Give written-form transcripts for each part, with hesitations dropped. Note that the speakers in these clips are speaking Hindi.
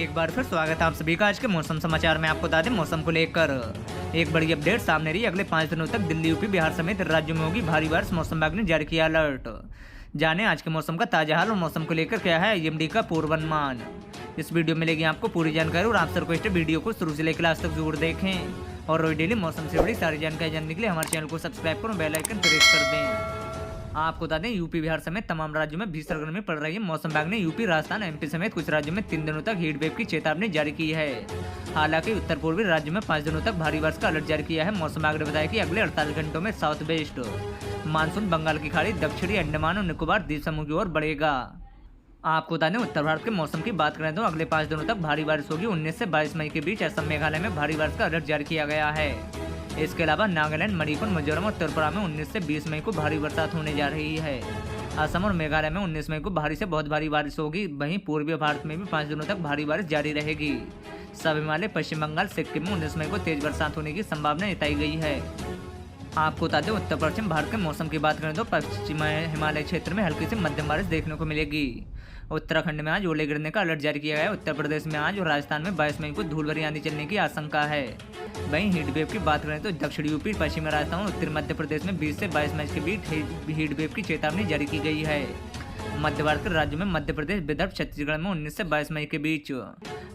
एक बार फिर स्वागत है आप सभी का आज के मौसम समाचार में। आपको बता दें मौसम को लेकर एक बड़ी अपडेट सामने रही। अगले 5 दिनों तक दिल्ली, यूपी, बिहार समेत राज्यों में होगी भारी बारिश। मौसम विभाग ने जारी किया अलर्ट। जाने आज के मौसम का ताजा हाल और मौसम को लेकर क्या है IMD का पूर्वानुमान। इस वीडियो में मिलेगी आपको पूरी जानकारी और आपसे रिक्वेस्ट है वीडियो को शुरू से लेकर लास्ट तक जरूर देखें और रोज डेली मौसम से बड़ी सारी जानकारी जानने के लिए हमारे चैनल को सब्सक्राइब करो, बेल आइकन प्रेस कर दें। आपको बता दें यूपी, बिहार समेत तमाम राज्यों में भीषण गर्मी पड़ रही है। मौसम विभाग ने यूपी, राजस्थान, MP समेत कुछ राज्यों में 3 दिनों तक हीट वेव की चेतावनी जारी की है। हालांकि उत्तर पूर्वी राज्यों में 5 दिनों तक भारी वर्षा का अलर्ट जारी किया है। मौसम विभाग ने बताया कि अगले 48 घंटों में साउथ वेस्ट मानसून बंगाल की खाड़ी, दक्षिणी अंडमान और निकोबार द्वीप समूह की ओर बढ़ेगा। आपको बता दें उत्तर भारत के मौसम की बात करें तो अगले 5 दिनों तक भारी बारिश होगी। 19 से 22 मई के बीच असम, मेघालय में भारी बारिश का अलर्ट जारी किया गया है। इसके अलावा नागालैंड, मणिपुर, मिजोरम और त्रिपुरा में 19 से 20 मई को भारी बरसात होने जा रही है। असम और मेघालय में 19 मई को भारी से बहुत भारी बारिश होगी। वहीं पूर्वी भारत में भी 5 दिनों तक भारी बारिश जारी रहेगी। सब हिमालय, पश्चिम बंगाल, सिक्किम में 19 मई को तेज बरसात होने की संभावना जताई गई है। आपको बता दें उत्तर पश्चिम भारत के मौसम की बात करें तो पश्चिम हिमालय क्षेत्र में हल्की से मध्यम बारिश देखने को मिलेगी। उत्तराखंड में आज ओले गिरने का अलर्ट जारी किया गया है। उत्तर प्रदेश में आज और राजस्थान में 22 मई को धूल भरी आंधी चलने की आशंका है। वहीं हीट वेव की बात करें तो दक्षिणी यूपी, पश्चिमी राजस्थान और उत्तरी मध्य प्रदेश में 20 से 22 मई के बीच हीट वेव की चेतावनी जारी की गई है। मध्य भारत के राज्यों में मध्य प्रदेश, विदर्भ, छत्तीसगढ़ में 19 से 22 मई के बीच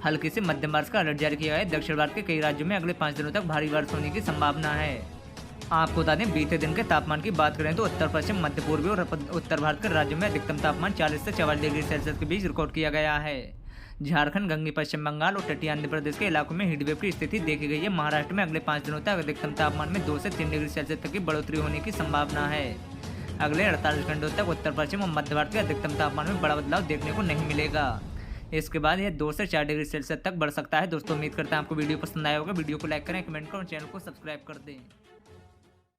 हल्की से मध्यम बारिश का अलर्ट जारी किया है। दक्षिण भारत के कई राज्यों में अगले 5 दिनों तक भारी बारिश होने की संभावना है। आपको बता दें बीते दिन के तापमान की बात करें तो उत्तर पश्चिम, मध्य पूर्वी और उत्तर भारत के राज्यों में अधिकतम तापमान 40 से 44 डिग्री सेल्सियस के बीच रिकॉर्ड किया गया है। झारखंड, गंगे, पश्चिम बंगाल और तटीय आंध्र प्रदेश के इलाकों में हीट वेव की स्थिति देखी गई है। महाराष्ट्र में अगले 5 दिनों तक अधिकतम तापमान में 2 से 3 डिग्री सेल्सियस तक की बढ़ोतरी होने की संभावना है। अगले 48 घंटों तक उत्तर पश्चिम और मध्य भारत के अधिकतम तापमान में बड़ा बदलाव देखने को नहीं मिलेगा। इसके बाद यह 2 से 4 डिग्री सेल्सियस तक बढ़ सकता है। दोस्तों उम्मीद करते हैं आपको वीडियो पसंद आया होगा। वीडियो को लाइक करें, कमेंट करें और चैनल को सब्सक्राइब कर दें।